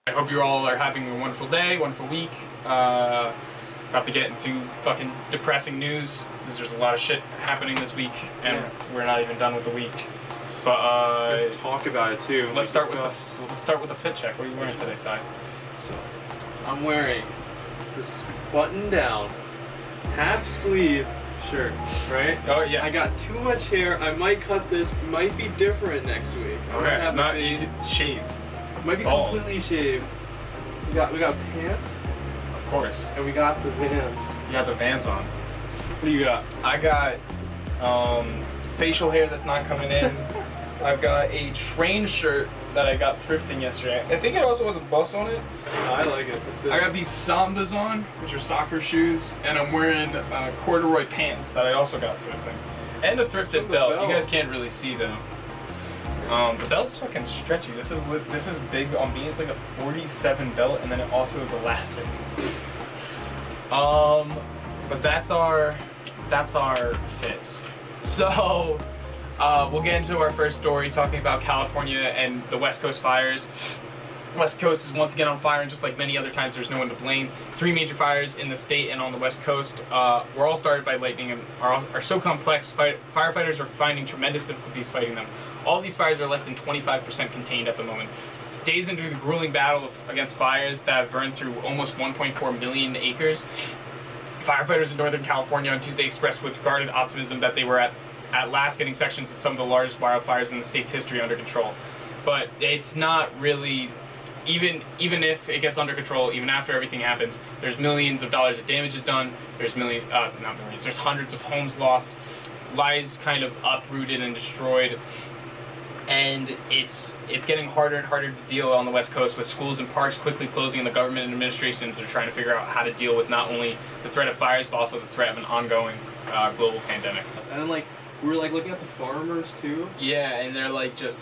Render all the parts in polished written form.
I hope you all are having a wonderful day, wonderful week. About to get into fucking depressing news because there's a lot of shit happening this week, and we're not even done with the week. But talk about it too. Let's start with the fit check. What are you wearing today, Si? So, I'm wearing this button-down, half-sleeve shirt, right? Oh yeah. I got too much hair. I might cut this. Might be different next week. Okay. Not shaved. Might be completely shaved. We got pants. Of course. And we got the Vans. You got the Vans on. What do you got? I got facial hair that's not coming in. I've got a train shirt that I got thrifting yesterday. I think it also has a bus on it. I like it. That's it. I got these Sambas on, which are soccer shoes, and I'm wearing corduroy pants that I also got thrifting. And a thrifted belt. You guys can't really see them. The belt's fucking stretchy. This is big on me. It's like a 47 belt, and then it also is elastic. But that's our fits. So we'll get into our first story, talking about California and the West Coast fires. West Coast is once again on fire, and just like many other times, there's no one to blame. 3 major fires in the state and on the West Coast were all started by lightning and are so complex, firefighters are finding tremendous difficulties fighting them. All of these fires are less than 25% contained at the moment. Days into the grueling battle against fires that have burned through almost 1.4 million acres, firefighters in Northern California on Tuesday expressed with guarded optimism that they were at last getting sections of some of the largest wildfires in the state's history under control. But it's not really... Even if it gets under control, even after everything happens, there's millions of dollars of damages done. There's there's hundreds of homes lost, lives kind of uprooted and destroyed, and it's getting harder and harder to deal on the West Coast, with schools and parks quickly closing, and the government and administrations are trying to figure out how to deal with not only the threat of fires but also the threat of an ongoing global pandemic. And then we were looking at the farmers too. Yeah, and they're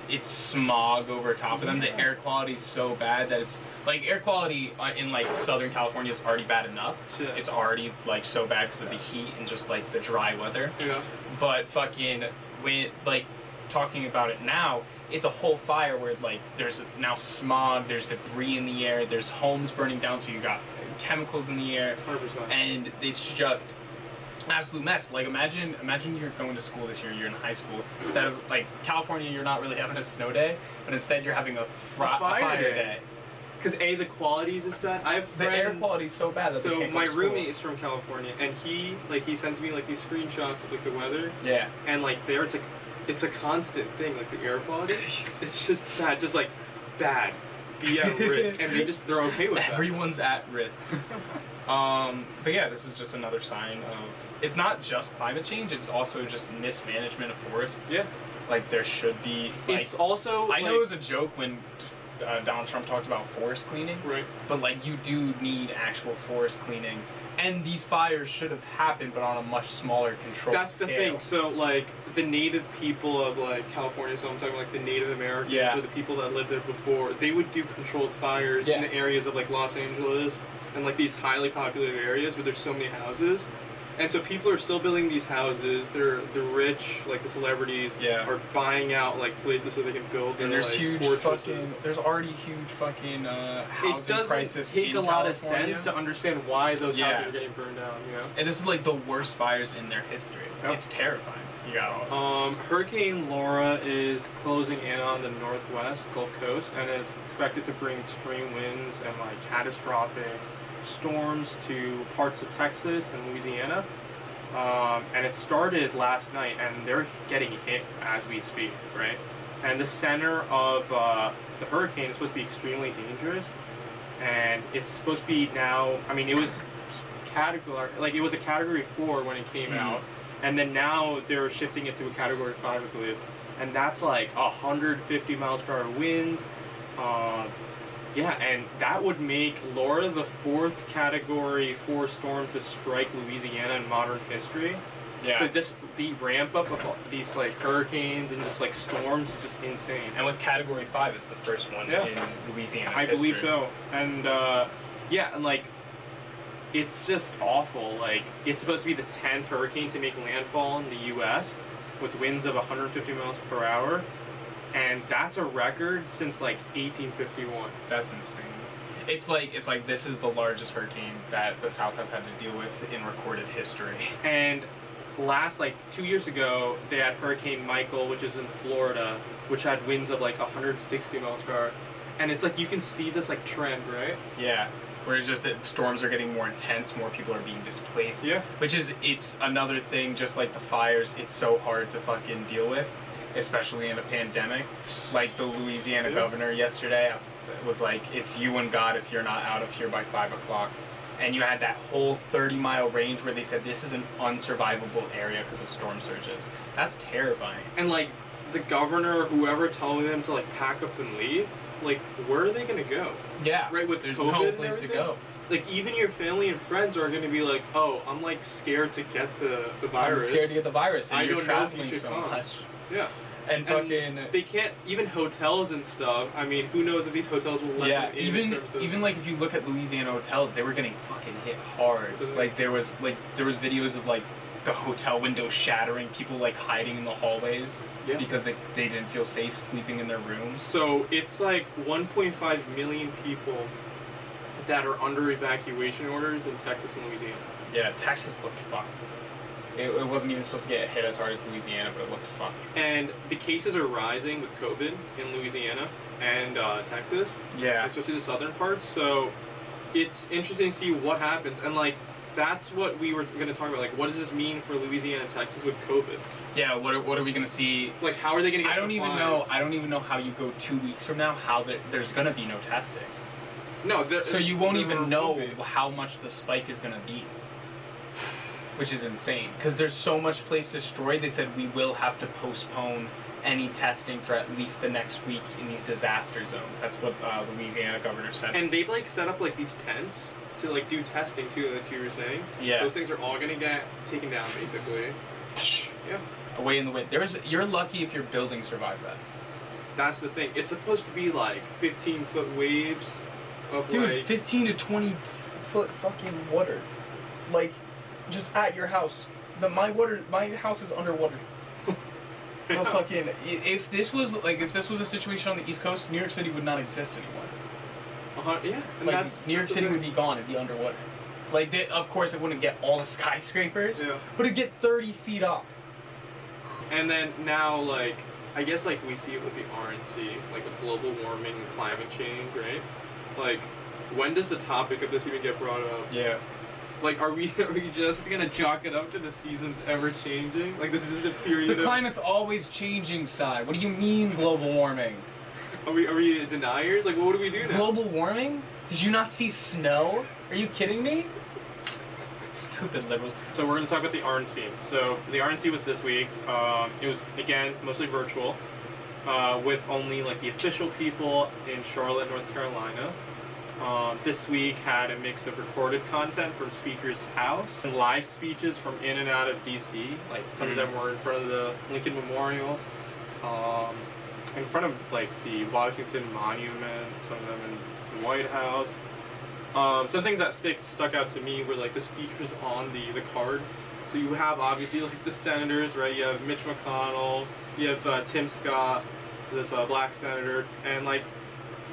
it's smog over top of them. The air quality is so bad that it's air quality in Southern California is already bad enough. Shit. It's already so bad because of the heat and just the dry weather. Yeah. But fucking when talking about it now, it's a whole fire where there's now smog, there's debris in the air, there's homes burning down, so you got chemicals in the air, 100%. And it's just absolute mess. Imagine you're going to school this year, you're in high school. Instead of California, you're not really having a snow day, but instead you're having a fire day. Because the quality is just bad. The air quality is so bad that they can't go my to school. roommate is from California, and he sends me these screenshots of the weather. Yeah. And there it's a constant thing, the air quality. It's just bad, bad. Be at risk, and they're okay with that. Everyone's at risk. But yeah, this is just another sign of, it's not just climate change, it's also just mismanagement of forests. Yeah. There should be, it's also, I know it was a joke when Donald Trump talked about forest cleaning. Right. But you do need actual forest cleaning. And these fires should have happened, but on a much smaller control That's the scale. thing. So, the native people of, California, so I'm talking the Native Americans, or the people that lived there before, they would do controlled fires in the areas of, Los Angeles and, these highly populated areas where there's so many houses. And so people are still building these houses. They're rich, the celebrities, are buying out, places so they can build their, and there's there's already huge fucking housing crisis in California. It doesn't take a lot of sense to understand why those houses are getting burned down, And this is, the worst fires in their history. Yep. It's terrifying. You got all Hurricane Laura is closing in on the northwest Gulf Coast and is expected to bring extreme winds and, catastrophic storms to parts of Texas and Louisiana, and it started last night, and they're getting hit as we speak, right? And the center of the hurricane is supposed to be extremely dangerous, and it's supposed to be now. I mean, it was it was a Category 4 when it came out, and then now they're shifting it to a Category 5, I believe, and that's 150 miles per hour winds. Yeah, and that would make Laura the 4th Category 4 storm to strike Louisiana in modern history. Yeah. So just the ramp up of these hurricanes and just storms is just insane. And with Category 5, it's the first one in Louisiana's history. I believe so. And and it's just awful. It's supposed to be the 10th hurricane to make landfall in the U.S. with winds of 150 miles per hour. And that's a record since 1851. That's insane. It's like this is the largest hurricane that the South has had to deal with in recorded history. And last, like 2 years ago, they had Hurricane Michael, which is in Florida, which had winds of like 160 miles per hour. And it's like you can see this like trend, right? Yeah. Where it's just that storms are getting more intense, more people are being displaced. Yeah. It's another thing, just like the fires, it's so hard to fucking deal with, especially in a pandemic. Like the Louisiana governor yesterday was like, it's you and God if you're not out of here by 5 o'clock. And you had that whole 30-mile range where they said this is an unsurvivable area because of storm surges. That's terrifying. And like the governor or whoever telling them to like pack up and leave, like where are they gonna go? Yeah. Right, with there's COVID no and place to everything? go. Like even your family and friends are gonna be like, oh, I'm like scared to get the virus. I'm scared to get the virus, and I you're don't know if you traveling should so come. much. Yeah. And fucking they can't, even hotels and stuff. I mean, who knows if these hotels will let them in even terms of, even like if you look at Louisiana hotels, they were getting fucking hit hard. So, Like there was videos of like the hotel windows shattering, people like hiding in the hallways because they didn't feel safe sleeping in their rooms. So it's like 1.5 million people that are under evacuation orders in Texas and Louisiana. Yeah, Texas looked fucked. It wasn't even supposed to get hit as hard as Louisiana, but it looked fucked. And the cases are rising with COVID in Louisiana and Texas. Yeah. Especially the southern parts. So it's interesting to see what happens. And like, that's what we were going to talk about. Like, what does this mean for Louisiana and Texas with COVID? Yeah, what are we going to see? Like, how are they going to get I don't even know how you go 2 weeks from now, how there's going to be no testing. No, so you won't even know how much the spike is going to be. Which is insane, because there's so much place destroyed. They said we will have to postpone any testing for at least the next week in these disaster zones. That's what Louisiana governor said. And they've like set up like these tents to like do testing too, like you were saying. Yeah. Those things are all gonna get taken down basically. Yeah. Away in the wind. You're lucky if your building survived that. That's the thing. It's supposed to be like 15-foot waves of Dude, like 15 to 20 foot fucking water. Like, just at your house. My house is underwater. The fucking if this was a situation on the East Coast, New York City would not exist anymore. Yeah. And Like New York City would be gone. It'd be underwater. Like of course it wouldn't get all the skyscrapers. Yeah. But it'd get 30 feet up. And then now like I guess like we see it with the RNC, like with global warming and climate change, right? Like when does the topic of this even get brought up? Yeah. Like, are we just gonna chalk it up to the seasons ever changing? Like, this is a period. The climate's always changing, Sai. What do you mean global warming? Are we deniers? Like, what do we do now? Global warming? Did you not see snow? Are you kidding me? Stupid liberals. So we're gonna talk about the RNC. So the RNC was this week. It was again mostly virtual, with only like the official people in Charlotte, North Carolina. This week had a mix of recorded content from Speaker's house and live speeches from in and out of DC. Like some of them were in front of the Lincoln Memorial, in front of like the Washington Monument, some of them in the White House. Some things that stuck out to me were like the speakers on the card. So you have obviously like the senators, right? You have Mitch McConnell, you have Tim Scott, this black senator, and like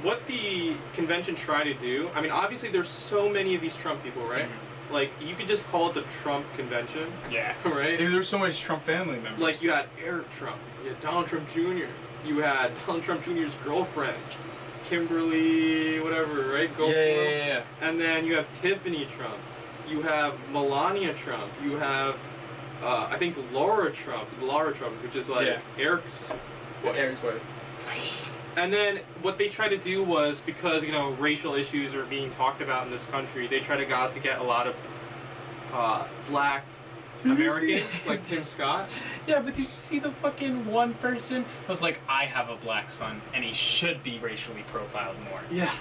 what the convention tried to do. I mean, obviously there's so many of these Trump people, right? Mm-hmm. Like you could just call it the Trump convention. Yeah. Right? There's so much Trump family members. Like you had Eric Trump, you had Donald Trump Jr., you had Donald Trump Jr.'s girlfriend, Kimberly, whatever, right? Yeah. And then you have Tiffany Trump. You have Melania Trump. You have, I think, Laura Trump, which is like Eric's wife. Eric's wife. And then what they tried to do was, because, you know, racial issues are being talked about in this country, they tried to get a lot of black Americans, like Tim Scott. Yeah, but did you see the fucking one person was like, I have a black son, and he should be racially profiled more. Yeah.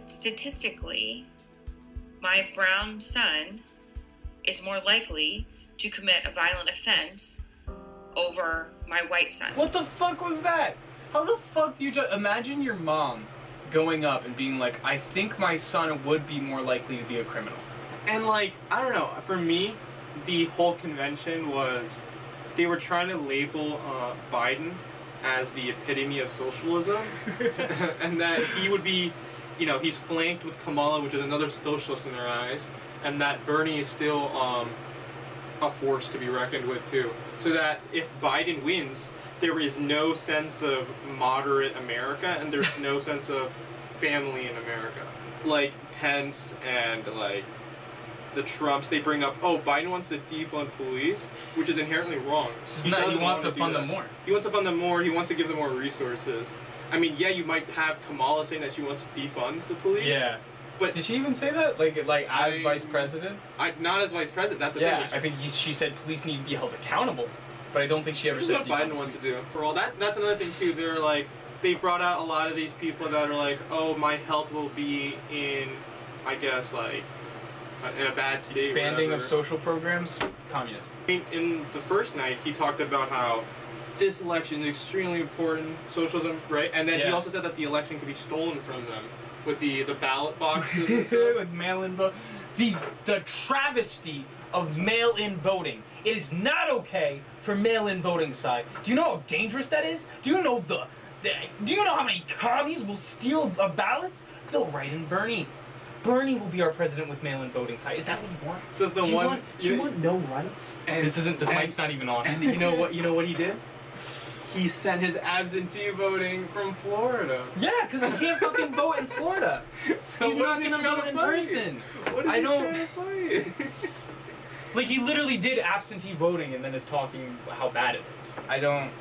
Statistically, my brown son is more likely to commit a violent offense over my white son. What the fuck was that? How the fuck do you just imagine your mom going up and being like, I think my son would be more likely to be a criminal? And like, I don't know, for me, the whole convention was, they were trying to label Biden as the epitome of socialism, and that he would be he's flanked with Kamala, which is another socialist in their eyes, and that Bernie is still a force to be reckoned with too. So that if Biden wins, there is no sense of moderate America, and there's no sense of family in America. Like Pence and like the Trumps, they bring up, oh, Biden wants to defund police, which is inherently wrong. He wants to fund them more. He wants to fund them more. He wants to give them more resources. I mean, yeah, you might have Kamala saying that she wants to defund the police. Yeah. But did she even say that? Like as vice president? Not as vice president. That's the thing. thing. I think she said police need to be held accountable, but I don't think she ever said. That's what Biden wants to do. For all that's another thing too. They're like, they brought out a lot of these people that are like, oh, my health will be in, I guess, like in a bad state. Expanding of social programs, communism. In the first night, he talked about how this election is extremely important, socialism, right? And then he also said that the election could be stolen from them with the ballot boxes and stuff. With mail-in vote. The travesty of mail-in voting. It is not okay for mail-in voting side. Do you know how dangerous that is? Do you know do you know how many commies will steal ballots? They'll write in Bernie. Bernie will be our president with mail-in voting side. Is that what you want? So do you want no rights? And this mic's not even on. And you know what he did? He sent his absentee voting from Florida. Yeah, because he can't fucking vote in Florida. So he's not gonna vote in person. What is he trying to fight? Like, he literally did absentee voting and then is talking how bad it is. I don't.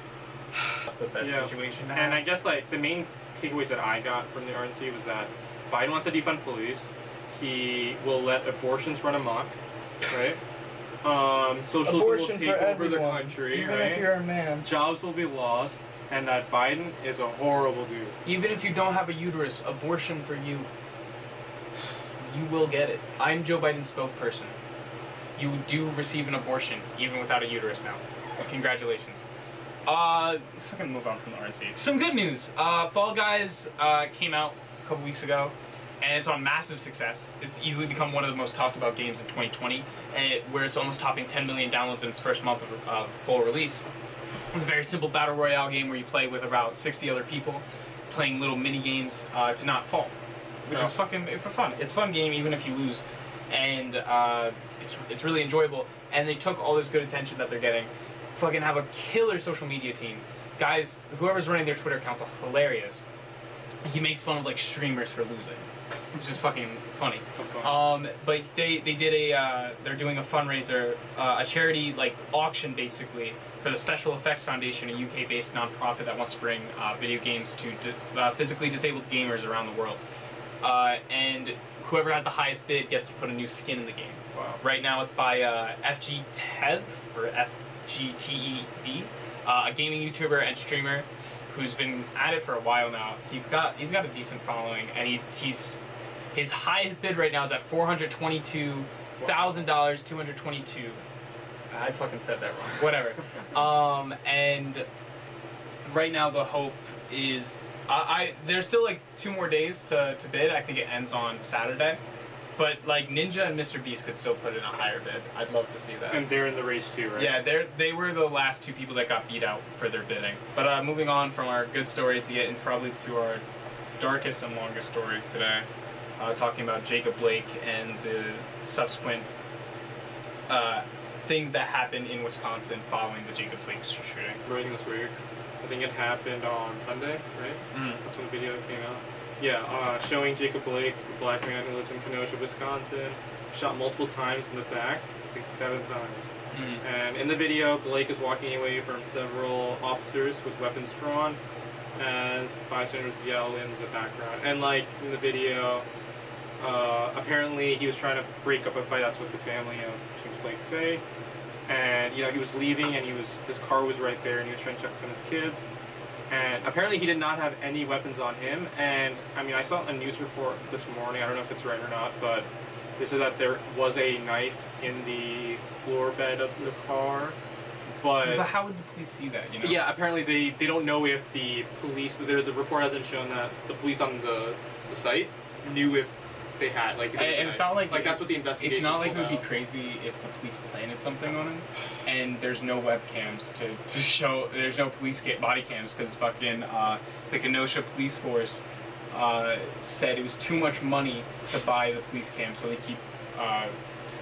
The best situation now. And I guess like the main takeaways that I got from the RNC was that Biden wants to defund police. He will let abortions run amok, right? Socialism will take over the country, even right? if you're a man. Jobs will be lost, and that Biden is a horrible dude. Even if you don't have a uterus, abortion for you, you will get it. I'm Joe Biden's spokesperson. You do receive an abortion, even without a uterus now. Congratulations. Fucking move on from the RNC. Some good news. Fall Guys came out a couple weeks ago, and it's on massive success. It's easily become one of the most talked about games in 2020, where it's almost topping 10 million downloads in its first month of full release. It's a very simple battle royale game where you play with about 60 other people, playing little mini games to not fall, which is it's a fun game even if you lose, and it's really enjoyable. And they took all this good attention that they're getting, fucking have a killer social media team. Guys, whoever's running their Twitter accounts are hilarious. He makes fun of like streamers for losing, which is fucking funny. That's fun. But they did they're doing a fundraiser, a charity like auction basically for the Special Effects Foundation, a UK-based nonprofit that wants to bring video games to physically disabled gamers around the world. And whoever has the highest bid gets to put a new skin in the game. Wow. Right now it's by FGTev or FGTEV, a gaming YouTuber and streamer who's been at it for a while now. He's got a decent following, and his highest bid right now is at $422,000, 222. I fucking said that wrong. Whatever. And right now the hope is there's still like 2 more days to bid. I think it ends on Saturday. But like Ninja and Mr. Beast could still put in a higher bid. I'd love to see that. And they're in the race too, right? Yeah, they were the last 2 people that got beat out for their bidding. But moving on from our good story to get in probably to our darkest and longest story today, talking about Jacob Blake and the subsequent things that happened in Wisconsin following the Jacob Blake shooting. Writing this week. I think it happened on Sunday, right? Mm. That's when the video came out. Yeah, showing Jacob Blake, a black man who lives in Kenosha, Wisconsin, shot multiple times in the back, I think 7 times. Mm. And in the video, Blake is walking away from several officers with weapons drawn as bystanders yell in the background. And like in the video, apparently he was trying to break up a fight. That's what the family of James Blake say. And he was leaving, and his car was right there, and he was trying to check up on his kids. And apparently he did not have any weapons on him. And I mean, I saw a news report this morning, I don't know if it's right or not, but they said that there was a knife in the floor bed of the car. But how would the police see that, Yeah, apparently they don't know if the police, the report hasn't shown that the police on the site knew if they had, and it's not like that's what the investigation. It's not like it would be crazy if the police planted something on him, and there's no webcams to show. There's no police body cams because fucking the Kenosha police force said it was too much money to buy the police cams, so they keep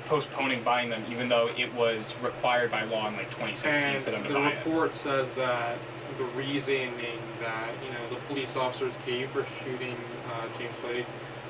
postponing buying them, even though it was required by law in like 2016 for them to buy it. The report says that the reasoning that the police officers gave for shooting James Blake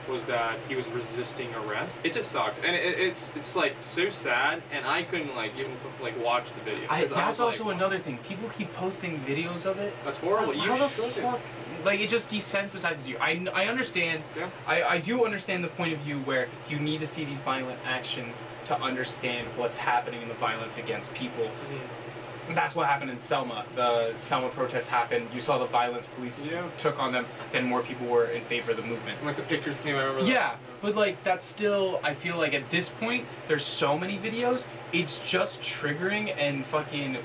was that he was resisting arrest. It just sucks, and it's like so sad, and I couldn't like even like watch the video. That's also another thing. People keep posting videos of it. That's horrible. How the fuck? Like, it just desensitizes you. I understand. Yeah. I do understand the point of view where you need to see these violent actions to understand what's happening in the violence against people. Mm-hmm. That's what happened in Selma. The Selma protests happened. You saw the violence police took on them. Then more people were in favor of the movement. Like the pictures came out. Remember that? But like that's still. I feel like at this point, there's so many videos. It's just triggering and fucking.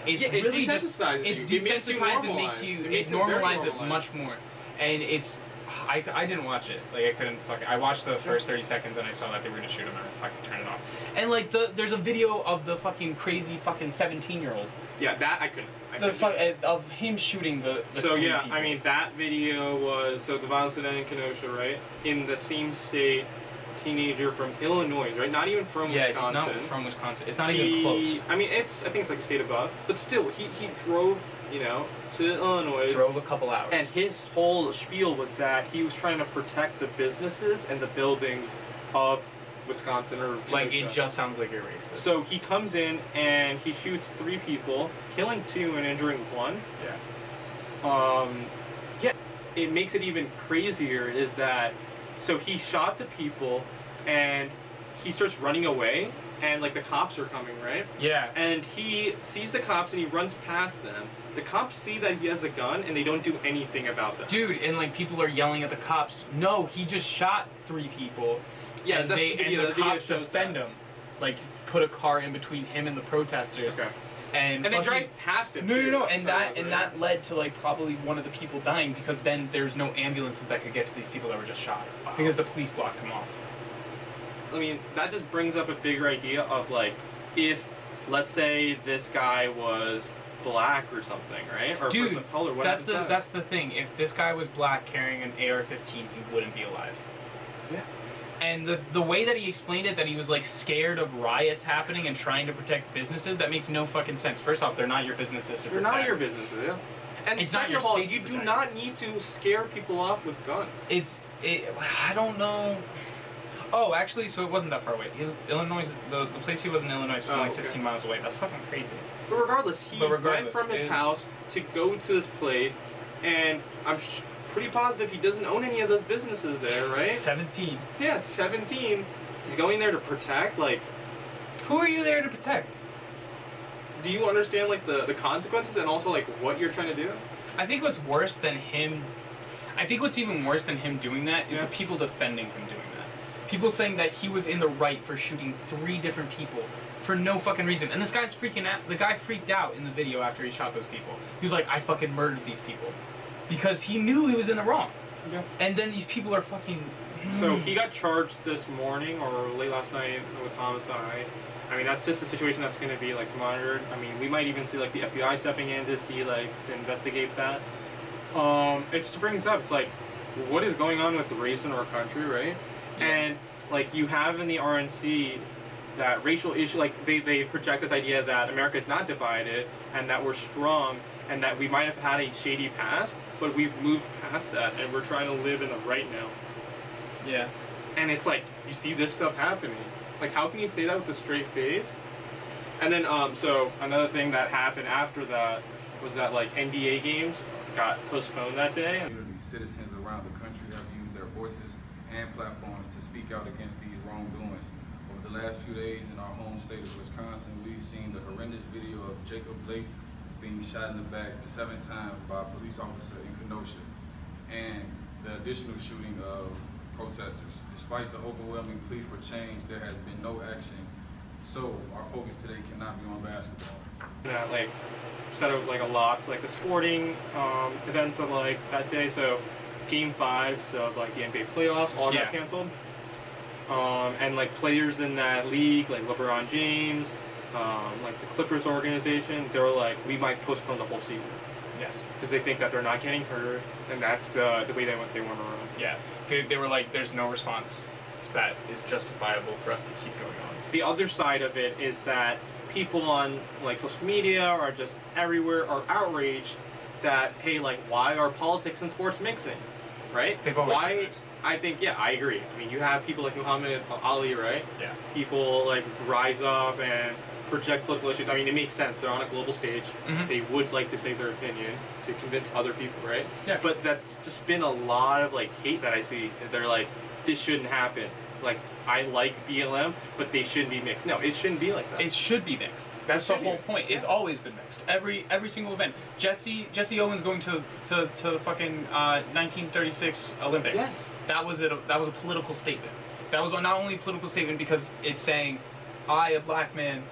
It's really just. It's desensitized and makes you. It normalizes it much more, and it's. I didn't watch it. Like I couldn't fucking. I watched the first 30 seconds and I saw that they were gonna shoot him and I fucking turned it off. And like there's a video of the fucking crazy fucking 17-year-old. Yeah, that I couldn't. Of him shooting the so yeah, people. I mean that video was the violence incident in Kenosha, right? In the same state, teenager from Illinois, right? Not even from Wisconsin. Yeah, he's not from Wisconsin. It's not even close. I mean, I think it's like a state above, but still, he drove, to Illinois. Drove a couple hours. And his whole spiel was that he was trying to protect the businesses and the buildings of Wisconsin or Kenosha. Like, it just sounds like you're racist. So he comes in and he shoots 3 people, killing 2 and injuring 1. Yeah. It makes it even crazier is that, so he shot the people and he starts running away and like the cops are coming, right? Yeah. And he sees the cops and he runs past them. The cops see that he has a gun and they don't do anything about that. Dude, and like people are yelling at the cops, no, he just shot 3 people. Yeah, and the cops defend him. Like, put a car in between him and the protesters. Okay. And they drive past him. No, and that led to like probably one of the people dying because then there's no ambulances that could get to these people that were just shot because the police blocked him off. I mean, that just brings up a bigger idea of like, if let's say this guy was black or something, right? Or dude, person of color. That's the thing. If this guy was black carrying an AR-15, he wouldn't be alive. Yeah. And the way that he explained it, that he was like scared of riots happening and trying to protect businesses, that makes no fucking sense. First off, they're not your businesses to protect. They're not your businesses, yeah. And it's not your state. You do not need to scare people off with guns. I don't know. Oh, actually, so it wasn't that far away. Illinois, the place he was in Illinois was only 15 miles away. That's fucking crazy. But regardless, he went from his house to go to this place, and I'm pretty positive he doesn't own any of those businesses there, right? 17. Yeah, 17. He's going there to protect, like... Who are you there to protect? Do you understand, like, the consequences and also, like, what you're trying to do? I think what's worse than him... I think what's even worse than him doing that is the people defending him doing that. People saying that he was in the right for shooting 3 different people for no fucking reason. And this guy's freaking out. The guy freaked out in the video after he shot those people. He was like, I fucking murdered these people. Because he knew he was in the wrong. Yeah. And then these people are fucking... So he got charged this morning or late last night with homicide. I mean, that's just a situation that's going to be, like, monitored. I mean, we might even see, like, the FBI stepping in to see, like, to investigate that. It just brings up, it's like, what is going on with the race in our country, right? Yeah. And, like, you have in the RNC that racial issue, like, they project this idea that America is not divided and that we're strong and that we might have had a shady past, but we've moved past that and we're trying to live in the right now. Yeah. And it's like, you see this stuff happening. Like, how can you say that with a straight face? And then, so another thing that happened after that was that, like, NBA games got postponed that day. Community citizens around the country have used their voices and platforms to speak out against these wrongdoings. Over the last few days in our home state of Wisconsin, we've seen the horrendous video of Jacob Blake being shot in the back 7 times by a police officer in Kenosha, and the additional shooting of protesters. Despite the overwhelming plea for change, there has been no action. So our focus today cannot be on basketball. That, like, set out like a lot, like the sporting events of like that day. So Game 5s of like the NBA playoffs all got canceled. And like players in that league, like LeBron James, like the Clippers organization, they were like, we might postpone the whole season. Yes. Because they think that they're not getting hurt, and that's the way they want to run. Yeah. They were like, there's no response that is justifiable for us to keep going on. The other side of it is that people on like social media or just everywhere are outraged that, hey, like, why are politics and sports mixing, right? They've always why? been mixed. I think, yeah, I agree. I mean, you have people like Muhammad Ali, right? Yeah. People like rise up and project political issues. I mean, it makes sense. They're on a global stage. Mhm. They would like to say their opinion to convince other people, right? Yeah. But that's just been a lot of like hate that I see. They're like, this shouldn't happen. Like, I like BLM, but they shouldn't be mixed. No, it shouldn't be like that. It should be mixed. That's the should be whole mixed, point. yeah. It's always been mixed. Every single event. Jesse Owens going to the fucking 1936 Olympics. Yes. That was a political statement. That was not only a political statement because it's saying, I, a black man,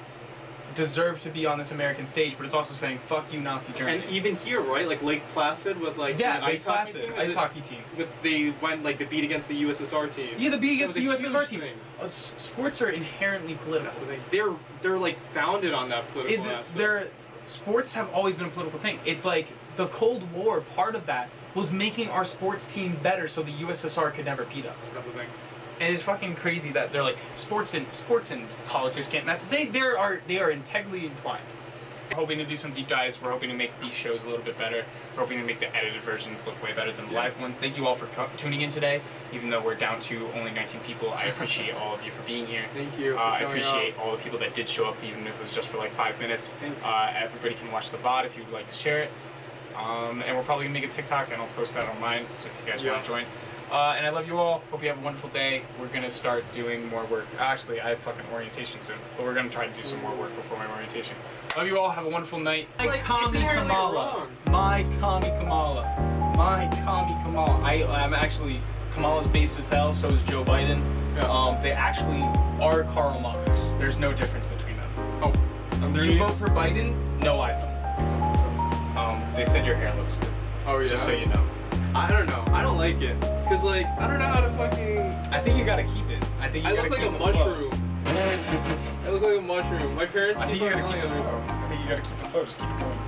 deserve to be on this American stage, but it's also saying, fuck you, Nazi Germany. And even here, right? Like Lake Placid with like yeah, the Lake Placid, team, ice hockey team. They went like the beat against the USSR team. Yeah, the beat against That the was a USSR huge team. thing. Sports are inherently political. That's the thing. They're like founded on that political aspect. Sports have always been a political thing. It's like the Cold War, part of that was making our sports team better so the USSR could never beat us. That's the thing. And it's fucking crazy that they're like sports and politics can't. They are integrally entwined. We're hoping to do some deep dives. We're hoping to make these shows a little bit better. We're hoping to make the edited versions look way better than the live ones. Thank you all for tuning in today. Even though we're down to only 19 people, I appreciate all of you for being here. Thank you. I appreciate all the people that did show up, even if it was just for like 5 minutes. Thanks. Everybody can watch the VOD if you would like to share it. And we're probably gonna make a TikTok and I'll post that online. So if you guys want to join. And I love you all. Hope you have a wonderful day. We're gonna start doing more work. Actually, I have fucking orientation soon, but we're gonna try to do some more work before my orientation. Love you all. Have a wonderful night. It's like, it's inherently wrong. My Kami Kamala. My Kami Kamala. I'm actually Kamala's based as hell. So is Joe Biden. Yeah. They actually are Karl Marx. There's no difference between them. Oh, You vote for Biden? No iPhone. They said your hair looks good. oh yeah. Just so you know. I don't know. I don't like it. Cause like I don't know how to fucking. I think you gotta keep it. I think you I gotta look like keep a the flow. mushroom. I look like a mushroom. My parents. I think keep you gotta on keep the telling me. flow. I think you gotta keep the flow. Just keep it going.